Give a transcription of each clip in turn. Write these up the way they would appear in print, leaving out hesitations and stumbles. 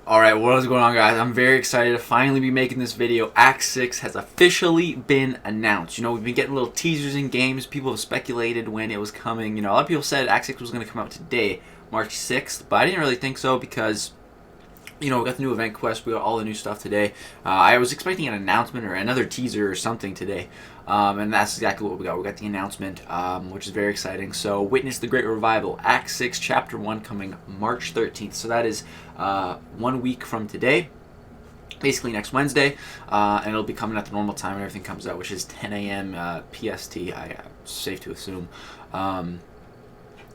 Alright, what is going on, guys? I'm very excited to finally be making this video. Act 6 has officially been announced. You know, we've been getting little teasers in games. People have speculated when it was coming. You know, a lot of people said Act 6 was going to come out today, March 6th, but I didn't really think so because, you know, we got the new event quest, we got all the new stuff today. I was expecting an announcement or another teaser or something today, and that's exactly what we got. We got the announcement, which is very exciting. So, Witness the Great Revival, Act 6, Chapter 1, coming March 13th. So that is 1 week from today, basically next Wednesday, and it'll be coming at the normal time when everything comes out, which is 10 a.m. PST, safe to assume.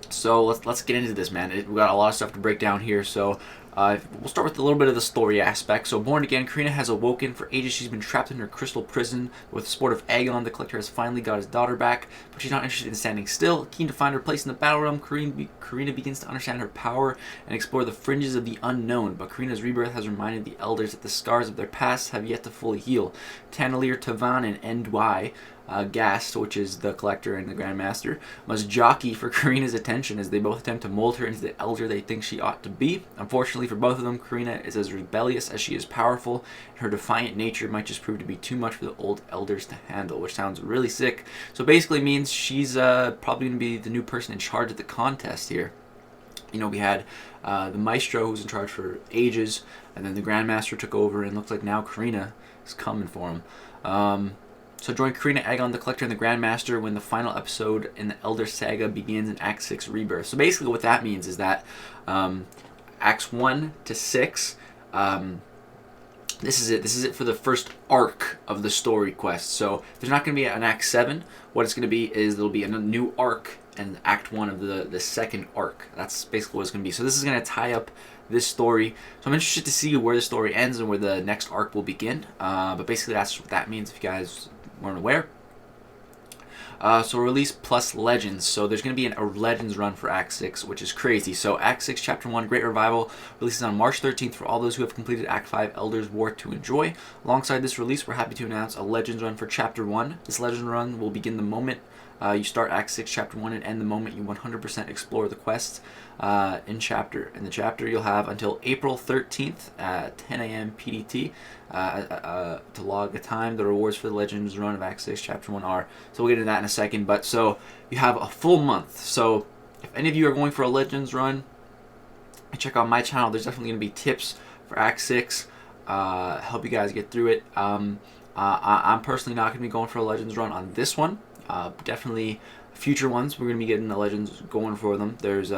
So let's get into this, man. We got a lot of stuff to break down here. So we'll start with a little bit of the story aspect. So born again, Karina has awoken. For ages, she's been trapped in her crystal prison. With the support of Aegon, the Collector has finally got his daughter back, but she's not interested in standing still. Keen to find her place in the battle realm, Karina begins to understand her power and explore the fringes of the unknown. But Karina's rebirth has reminded the elders that the scars of their past have yet to fully heal. Tannelier, Tavan, and Ndwy, Gast, which is the Collector and the Grandmaster, must jockey for Karina's attention as they both attempt to mold her into the elder they think she ought to be. Unfortunately for both of them, Karina is as rebellious as she is powerful, and her defiant nature might just prove to be too much for the old elders to handle, which sounds really sick. So basically means she's probably going to be the new person in charge of the contest here. You know, we had the Maestro, who was in charge for ages, and then the Grandmaster took over, and it looks like now Karina is coming for him. So join Karina, Aegon, the Collector, and the Grandmaster when the final episode in the Elder Saga begins in Act 6 Rebirth. So basically what that means is that Acts 1 to 6, this is it. This is it for the first arc of the story quest. So there's not going to be an Act 7. What it's going to be is there'll be a new arc and Act 1 of the second arc. That's basically what it's going to be. So this is going to tie up this story. So I'm interested to see where the story ends and where the next arc will begin. But basically that's what that means if you guys weren't aware. So release plus Legends. So there's going to be a Legends run for Act 6, which is crazy. So Act 6, Chapter 1, Great Revival, releases on March 13th for all those who have completed Act 5, Elders War to enjoy. Alongside this release, we're happy to announce a Legends run for Chapter 1. This Legends run will begin the moment you start Act 6, Chapter 1, and end the moment you 100% explore the quests in the chapter. You'll have until April 13th at 10 a.m. PDT to log a time. The rewards for the Legends run of Act 6, Chapter 1 are. So we'll get into that in a second. But so you have a full month. So if any of you are going for a Legends run, check out my channel. There's definitely going to be tips for Act 6. Help you guys get through it. I'm personally not going to be going for a Legends run on this one. Definitely future ones, we're going to be getting the Legends going for them. There's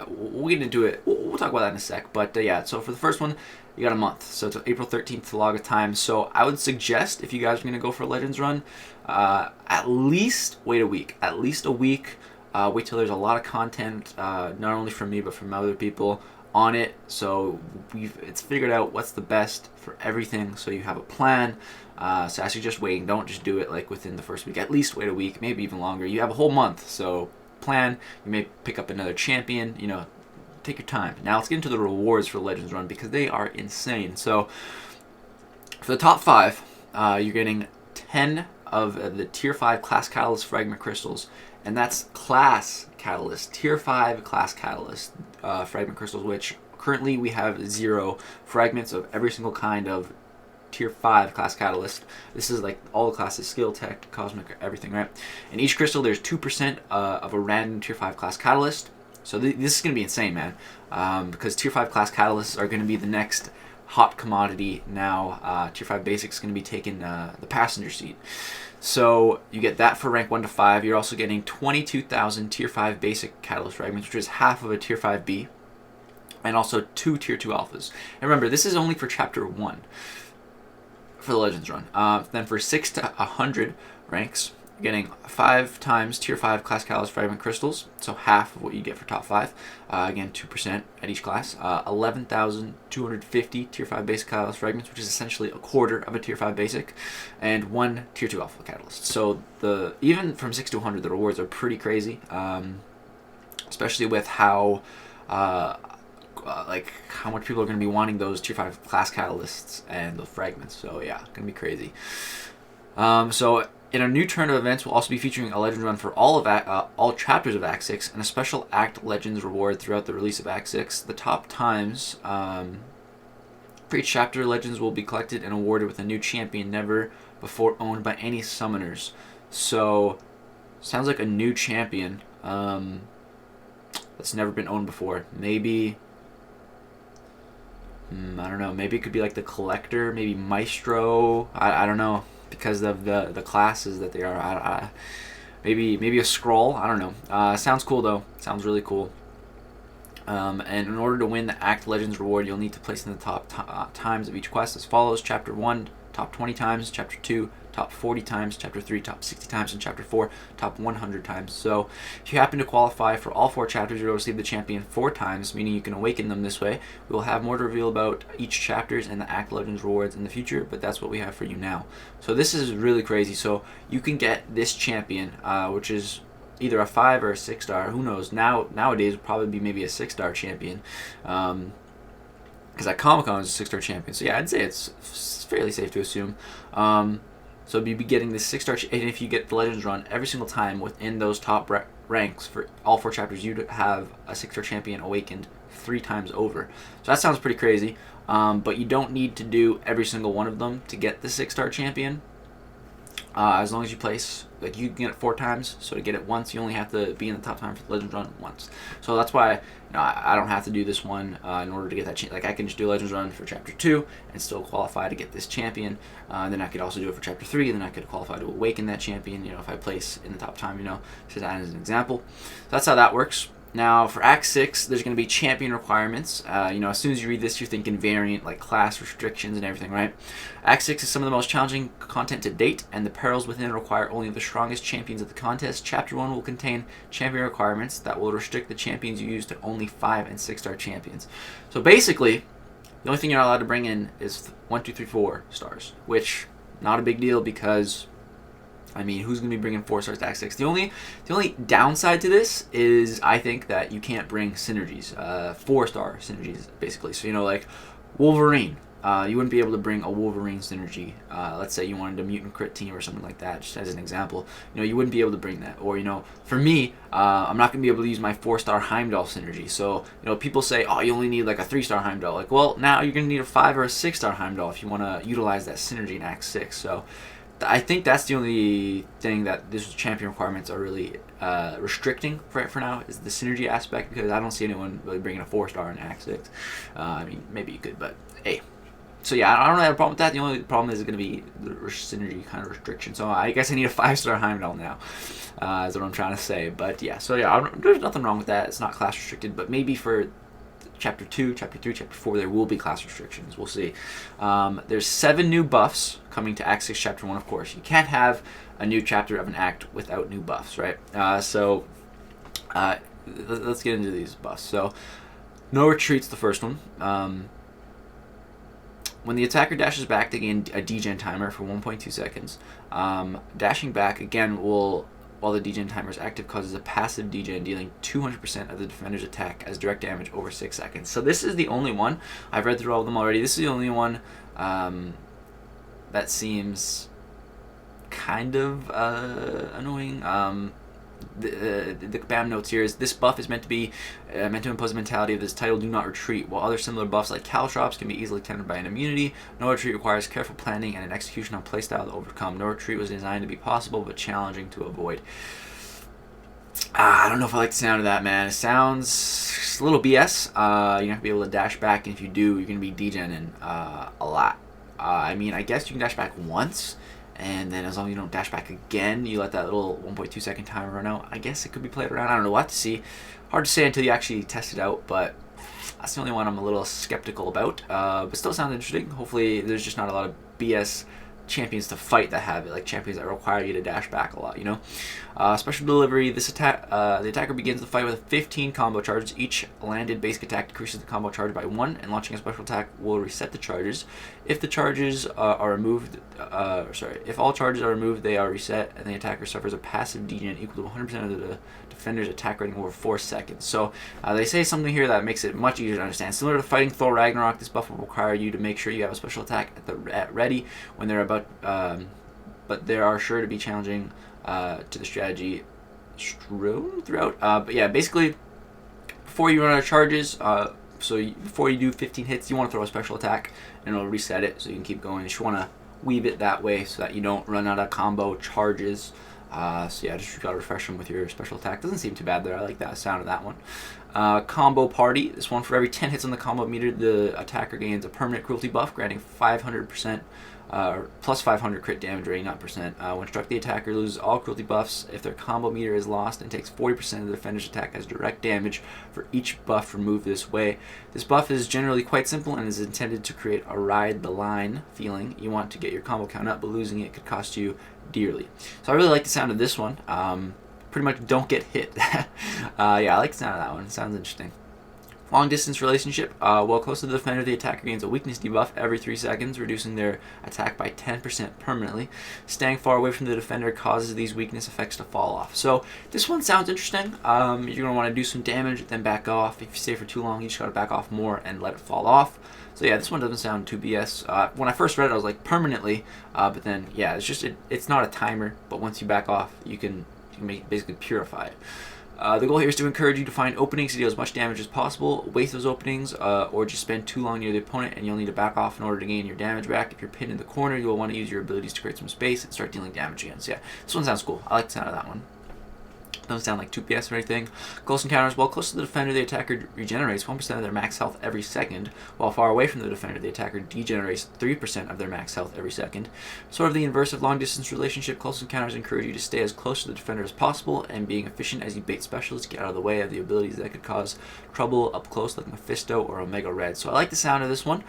we'll get into it. We'll talk about that in a sec. But yeah, so for the first one, you got a month. So it's April 13th to log a time. So I would suggest if you guys are going to go for a Legends run, at least wait a week. At least a week. Wait till there's a lot of content, not only from me but from other people on it. So it's figured out what's the best for everything. So you have a plan. So I suggest waiting. Don't just do it like within the first week. At least wait a week, maybe even longer. You have a whole month, so plan. You may pick up another champion. You know, take your time. Now let's get into the rewards for Legends Run because they are insane. So for the top 5, you're getting 10 of the Tier 5 Class Catalyst Fragment Crystals, and that's Class Catalyst, Tier 5 Class Catalyst Fragment Crystals, which currently we have 0 fragments of every single kind of Tier 5 class catalyst. This is like all the classes, skill, tech, cosmic, everything, right? In each crystal there's 2% of a random Tier 5 class catalyst. So this is going to be insane, man, because Tier 5 class catalysts are going to be the next hot commodity now. Tier 5 basic is going to be taking the passenger seat. So you get that for rank 1 to 5. You're also getting 22,000 Tier 5 basic catalyst fragments, which is half of a Tier 5B, and also 2 Tier 2 alphas. And remember, this is only for Chapter 1. For the Legends run. Then for 6 to 100 ranks, you're getting 5 times Tier 5 Class Catalyst Fragment Crystals, so half of what you get for top 5. Again, 2% at each class. 11,250 Tier 5 Basic Catalyst Fragments, which is essentially a quarter of a Tier 5 Basic, and 1 Tier 2 Alpha Catalyst. So even from 6 to 100, the rewards are pretty crazy, especially with how like how much people are going to be wanting those Tier 5 class catalysts and the fragments. So yeah, going to be crazy. So in a new turn of events, we'll also be featuring a Legends run for all chapters of Act 6 and a special Act Legends reward throughout the release of Act 6. The top times For each chapter, legends will be collected and awarded with a new champion never before owned by any summoners. So, sounds like a new champion that's never been owned before. Maybe, I don't know, maybe it could be like the Collector, maybe Maestro, I don't know, because of the classes that they are. Maybe a Scroll, I don't know. Sounds cool though, sounds really cool. And in order to win the Act Legends reward, you'll need to place in the top times of each quest as follows. Chapter 1, top 20 times. Chapter 2, top 40 times. Chapter 3, top 60 times. And Chapter 4, top 100 times. So if you happen to qualify for all 4 chapters, you'll receive the champion 4 times, meaning you can awaken them this way. We will have more to reveal about each chapters and the Act Legends rewards in the future, but that's what we have for you now. So this is really crazy. So you can get this champion, which is either a 5 or a 6 star. Who knows? Nowadays would probably be maybe a 6 star champion, because at Comic-Con is a 6 star champion. So yeah, I'd say it's fairly safe to assume. So you'd be getting this 6 star, and if you get the Legends run every single time within those top ranks for all 4 chapters, you'd have a 6 star champion awakened 3 times over. So that sounds pretty crazy. But you don't need to do every single one of them to get the 6 star champion. As long as you place, like, you can get it 4 times, so to get it once, you only have to be in the top time for the Legends run once. So that's why I don't have to do this one in order to get that like, I can just do a Legends run for Chapter 2 and still qualify to get this champion. Then I could also do it for Chapter 3, and then I could qualify to awaken that champion, if I place in the top time, just as an example. So that's how that works. Now, for Act 6, there's going to be champion requirements. As soon as you read this, you're thinking variant, like class restrictions and everything, right? Act 6 is some of the most challenging content to date, and the perils within require only the strongest champions at the contest. Chapter 1 will contain champion requirements that will restrict the champions you use to only 5 and 6 star champions. So basically, the only thing you're not allowed to bring in is 1, 2, 3, 4 stars, which, not a big deal because, who's going to be bringing 4 stars to Act 6? The only downside to this is, I think, that you can't bring synergies, 4 star synergies, basically. So, like Wolverine, you wouldn't be able to bring a Wolverine synergy. Let's say you wanted a mutant crit team or something like that, just as an example. You wouldn't be able to bring that. Or, for me, I'm not going to be able to use my 4 star Heimdall synergy. So, people say, oh, you only need like a 3 star Heimdall. Like, well, now you're going to need a 5 or a 6 star Heimdall if you want to utilize that synergy in Act 6. So, I think that's the only thing that this champion requirements are really restricting for now, is the synergy aspect, because I don't see anyone really bringing a 4 star in Act 6. Maybe you could, but hey. So yeah, I don't have a problem with that. The only problem is going to be the synergy kind of restriction. So I guess I need a 5 star Heimdall now, is what I'm trying to say. But yeah, so yeah, there's nothing wrong with that. It's not class restricted, but maybe for Chapter 2, Chapter 3, Chapter 4, there will be class restrictions. We'll see. There's 7 new buffs coming to Act 6, Chapter 1, of course. You can't have a new chapter of an act without new buffs, right? So let's get into these buffs. So, no retreat's the first one. When the attacker dashes back, they gain a degen timer for 1.2 seconds. Dashing back, again, while the degen timer is active, causes a passive degen, dealing 200% of the defender's attack as direct damage over 6 seconds. So this is the only one. I've read through all of them already. This is the only one that seems kind of annoying. The BAM notes here is this buff is meant to impose the mentality of this title, do not retreat, while other similar buffs like caltrops can be easily countered by an immunity. No retreat requires careful planning and an execution on playstyle to overcome. No retreat was designed to be possible but challenging to avoid. I don't know if I like the sound of that, man. It sounds a little BS. You're not going to be able to dash back, and if you do, you're going to be degenning a lot. I guess you can dash back once, and then as long as you don't dash back again, you let that little 1.2 second timer run out. I guess it could be played around. I don't know. We'll have to see. Hard to say until you actually test it out, but that's the only one I'm a little skeptical about. But still sounds interesting. Hopefully there's just not a lot of BS champions to fight that have it, like champions that require you to dash back a lot, Special delivery, the attacker begins the fight with 15 combo charges. Each landed basic attack decreases the combo charge by 1, and launching a special attack will reset the charges. If the charges are removed, if all charges are removed, they are reset, and the attacker suffers a passive degen equal to 100% of the defender's attack rating over 4 seconds. So they say something here that makes it much easier to understand. Similar to fighting Thor Ragnarok, this buff will require you to make sure you have a special attack at ready when they're about, but there are sure to be challenging to the strategy strewn throughout. But yeah, basically, before you run out of charges, So before you do 15 hits, you want to throw a special attack, and it'll reset it so you can keep going. You just want to weave it that way so that you don't run out of combo charges. So yeah, just gotta refresh them with your special attack. Doesn't seem too bad there. I like that sound of that one. Combo Party. This one, for every 10 hits on the combo meter, the attacker gains a permanent cruelty buff, granting 500%, plus 500 crit damage rating, not percent. When struck, the attacker loses all cruelty buffs if their combo meter is lost, and takes 40% of the defender's attack as direct damage for each buff removed this way. This buff is generally quite simple and is intended to create a ride the line feeling. You want to get your combo count up, but losing it could cost you dearly. So I really like the sound of this one. Pretty much don't get hit. Yeah, I like the sound of that one. It sounds interesting. Long distance relationship. While close to the defender, the attacker gains a weakness debuff every 3 seconds, reducing their attack by 10% permanently. Staying far away from the defender causes these weakness effects to fall off. So this one sounds interesting. You're going to want to do some damage, then back off. If you stay for too long, you just got to back off more and let it fall off. So yeah, this one doesn't sound too BS. When I first read it, I was like, permanently. But then, yeah, it's just it's not a timer. But once you back off, you can make it basically purify it. The goal here is to encourage you to find openings to deal as much damage as possible, waste those openings, or just spend too long near the opponent, and you'll need to back off in order to gain your damage back. If you're pinned in the corner, you'll want to use your abilities to create some space and start dealing damage again. So yeah, this one sounds cool. I like the sound of that one. Doesn't sound like 2 PS or anything. Close encounters. While close to the defender, the attacker regenerates 1% of their max health every second. While far away from the defender, the attacker degenerates 3% of their max health every second. Sort of the inverse of long distance relationship, close encounters encourage you to stay as close to the defender as possible, and being efficient as you bait specialists, get out of the way of the abilities that could cause trouble up close, like Mephisto or Omega Red. So I like the sound of this one.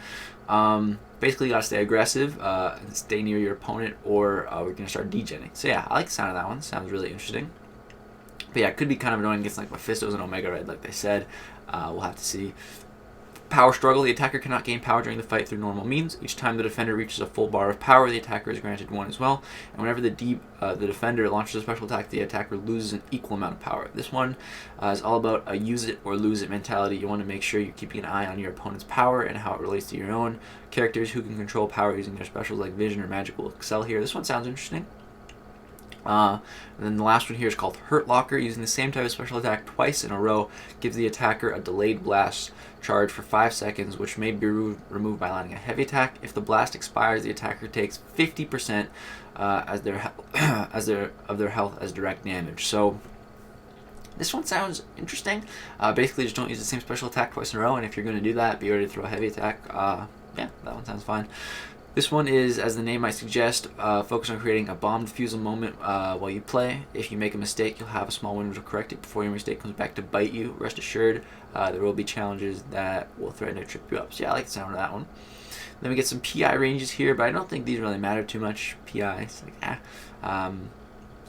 Basically, you gotta stay aggressive, and stay near your opponent, or we're gonna start degenning. So yeah, I like the sound of that one. Sounds really interesting. But yeah, it could be kind of annoying against like Mephistos and Omega Red, like they said. We'll have to see. Power struggle. The attacker cannot gain power during the fight through normal means. Each time the defender reaches a full bar of power, the attacker is granted 1 as well. And whenever the defender launches a special attack, the attacker loses an equal amount of power. This one is all about a use it or lose it mentality. You want to make sure you're keeping an eye on your opponent's power and how it relates to your own. Characters who can control power using their specials like Vision or Magic will excel here. This one sounds interesting. And then the last one here is called Hurt Locker. Using the same type of special attack twice in a row gives the attacker a delayed blast charge for 5 seconds, which may be removed by landing a heavy attack. If the blast expires, the attacker takes 50% of their health as direct damage. So this one sounds interesting. Basically, just don't use the same special attack twice in a row, and if you're going to do that, be ready to throw a heavy attack. Yeah, that one sounds fine. This one is, as the name might suggest, focus on creating a bomb defusal moment while you play. If you make a mistake, you'll have a small window to correct it before your mistake comes back to bite you. Rest assured, there will be challenges that will threaten to trip you up. So yeah, I like the sound of that one. Then we get some PI ranges here, but I don't think these really matter too much. PI, it's like,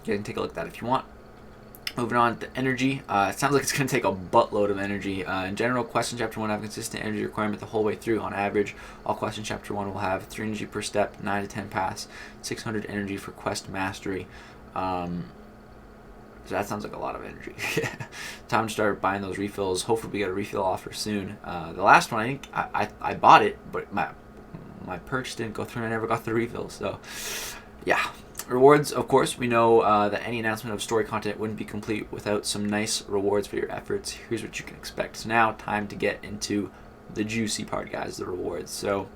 you can take a look at that if you want. Moving on to energy. It sounds like it's going to take a buttload of energy. In general, quests in Chapter 1 have a consistent energy requirement the whole way through. On average, all quests in Chapter 1 will have 3 energy per step, 9 to 10 pass, 600 energy for quest mastery. So that sounds like a lot of energy. Time to start buying those refills. Hopefully we get a refill offer soon. The last one, I think I bought it, but my purchase didn't go through and I never got the refill. So yeah. Rewards, of course, we know that any announcement of story content wouldn't be complete without some nice rewards for your efforts. Here's what you can expect. So now, time to get into the juicy part, guys, the rewards. So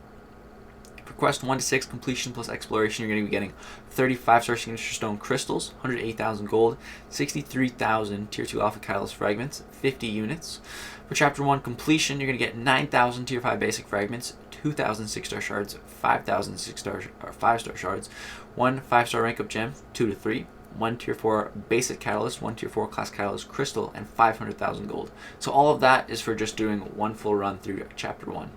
for quest 1 to 6 completion plus exploration, you're going to be getting 35-star signature stone crystals, 108,000 gold, 63,000 tier 2 alpha catalyst fragments, 50 units. For chapter 1 completion, you're going to get 9,000 tier 5 basic fragments, 2,000 6-star shards, 5,000 5-star shards, 1 5-star rank up gem, 2 to 3, 1 tier 4 basic catalyst, 1 tier 4 class catalyst crystal, and 500,000 gold. So all of that is for just doing one full run through chapter 1.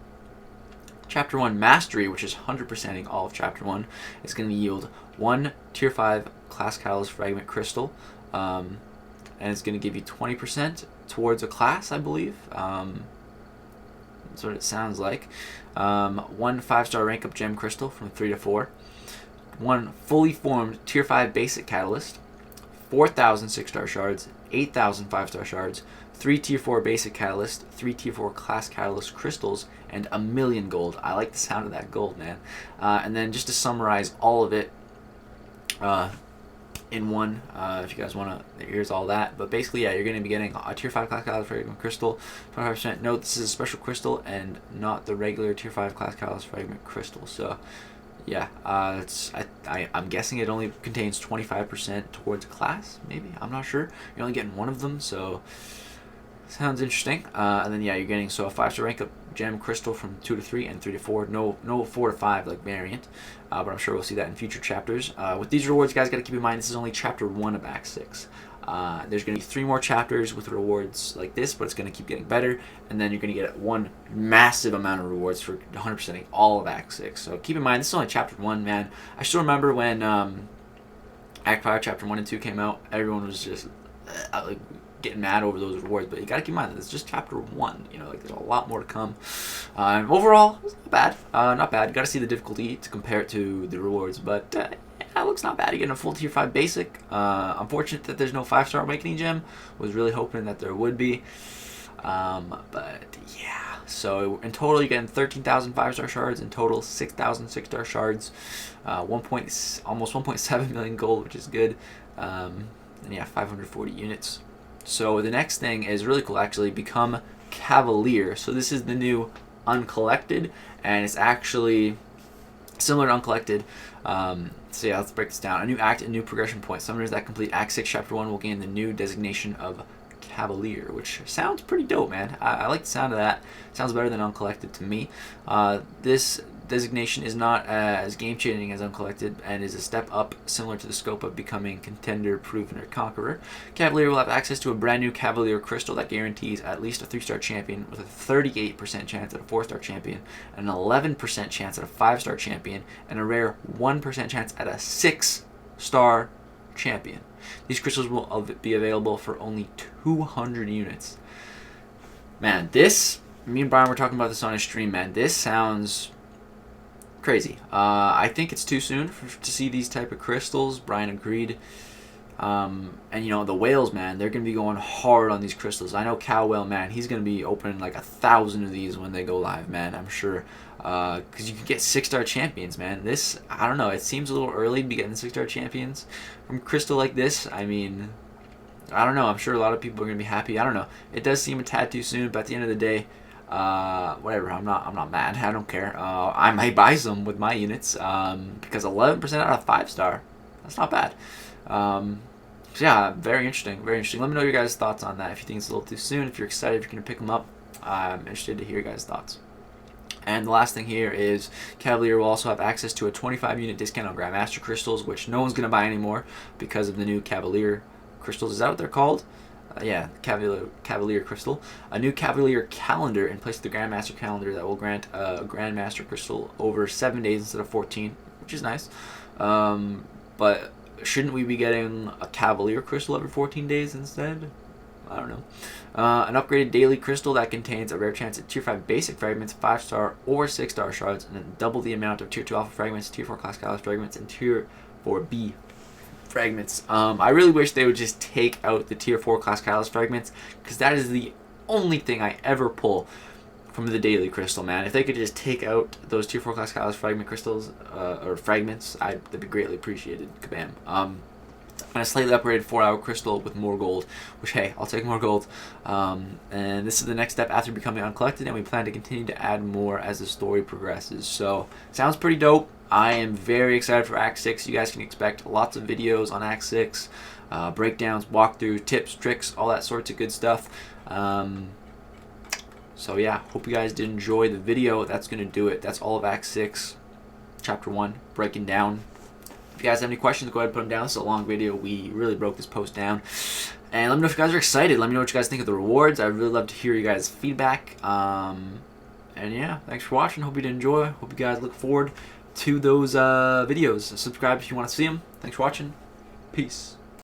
Chapter 1 Mastery, which is 100%ing all of Chapter 1, is going to yield 1 Tier 5 Class Catalyst Fragment Crystal, and it's going to give you 20% towards a class, I believe. That's what it sounds like. 1 5-star Rank Up Gem Crystal from 3 to 4. 1 fully formed Tier 5 Basic Catalyst. 4,000 6-star shards. 8,000 5-star shards. 3 Tier 4 Basic Catalyst. 3 Tier 4 Class Catalyst Crystals. And 1,000,000 gold. I like the sound of that gold, man. And then just to summarize all of it, in one, if you guys want to. Here's all that. But basically, yeah, you're going to be getting a tier 5 class Cavalier fragment crystal. 25%. Note this is a special crystal and not the regular tier 5 class Cavalier fragment crystal. So yeah, I'm guessing it only contains 25% towards class. Maybe, I'm not sure. You're only getting one of them, so sounds interesting. And then yeah, you're getting a 5-star rank up gem crystal from 2 to 3 and 3 to 4. No 4 to 5 like variant, but I'm sure we'll see that in future chapters. With these rewards, guys, got to keep in mind this is only chapter 1 of Act 6. There's going to be 3 more chapters with rewards like this, but it's going to keep getting better. And then you're going to get one massive amount of rewards for 100%ing all of Act 6. So keep in mind, this is only chapter 1, man. I still remember when Act 5, chapter 1 and 2 came out, everyone was just like getting mad over those rewards. But you got to keep in mind that it's just chapter 1. You know, like there's a lot more to come. Overall, it's not bad. Not bad. Got to see the difficulty to compare it to the rewards, but that looks not bad. You're getting a full tier 5 basic. Unfortunate that there's no 5-star awakening gem. Was really hoping that there would be. But yeah. So in total, you're getting 13,000 5-star shards. In total, 6,000 6-star shards. Almost 1.7 million gold, which is good. And yeah, 540 units. So the next thing is really cool, actually. Become Cavalier. So this is the new Uncollected, and it's actually similar to Uncollected. So yeah, let's break this down. A new act, a new progression point. Summoners that complete Act 6 Chapter 1 will gain the new designation of Cavalier, which sounds pretty dope, man. I like the sound of that. Sounds better than Uncollected to me. This designation is not as game-changing as Uncollected and is a step up, similar to the scope of becoming Contender, Proven, or Conqueror. Cavalier will have access to a brand new Cavalier crystal that guarantees at least a 3-star champion with a 38% chance at a 4-star champion, an 11% chance at a 5-star champion, and a rare 1% chance at a 6-star champion. These crystals will be available for only 200 units. Man, me and Brian were talking about this on a stream, man. This sounds crazy. I think it's too soon to see these type of crystals. Brian agreed. And you know, the whales, man, they're going to be going hard on these crystals. I know Cow Whale, man, he's going to be opening like 1,000 of these when they go live, man, I'm sure. Because you can get 6-star champions, man. This, I don't know, it seems a little early to be getting 6-star champions from crystal like this. I mean, I don't know. I'm sure a lot of people are going to be happy. I don't know. It does seem a tad too soon, but at the end of the day, whatever, I'm not mad. I don't care. I might buy some with my units, because 11% out of 5-star, that's not bad. So yeah, very interesting, very interesting. Let me know your guys' thoughts on that. If you think it's a little too soon, if you're excited, if you're gonna pick them up, I'm interested to hear your guys' thoughts. And the last thing here is Cavalier will also have access to a 25-unit discount on Grandmaster crystals, which no one's gonna buy anymore because of the new Cavalier crystals. Is that what they're called? Yeah, Cavalier crystal. A new Cavalier calendar in place of the Grandmaster calendar that will grant a Grandmaster crystal over 7 days instead of 14, which is nice. But shouldn't we be getting a Cavalier crystal every 14 days instead? I don't know. An upgraded daily crystal that contains a rare chance at tier 5 basic fragments, 5-star or 6-star shards, and then double the amount of tier 2 alpha fragments, tier 4 class Cavalier fragments, and tier 4B fragments. I really wish they would just take out the tier 4 class Cavalier fragments, because that is the only thing I ever pull from the daily crystal, man. If they could just take out those tier 4 class Cavalier fragment crystals, or fragments, that'd be greatly appreciated. Kabam. And a slightly upgraded 4-hour crystal with more gold, which, hey, I'll take more gold. And this is the next step after becoming Uncollected, and we plan to continue to add more as the story progresses. So, sounds pretty dope. I am very excited for Act 6. You guys can expect lots of videos on Act 6, breakdowns, walkthrough, tips, tricks, all that sorts of good stuff. So yeah, hope you guys did enjoy the video. That's going to do it. That's all of Act 6, Chapter 1, breaking down. If you guys have any questions, go ahead and put them down. This is a long video. We really broke this post down. And let me know if you guys are excited. Let me know what you guys think of the rewards. I'd really love to hear you guys' feedback. And yeah, thanks for watching. Hope you did enjoy. Hope you guys look forward to those videos. Subscribe if you want to see them. Thanks for watching. Peace.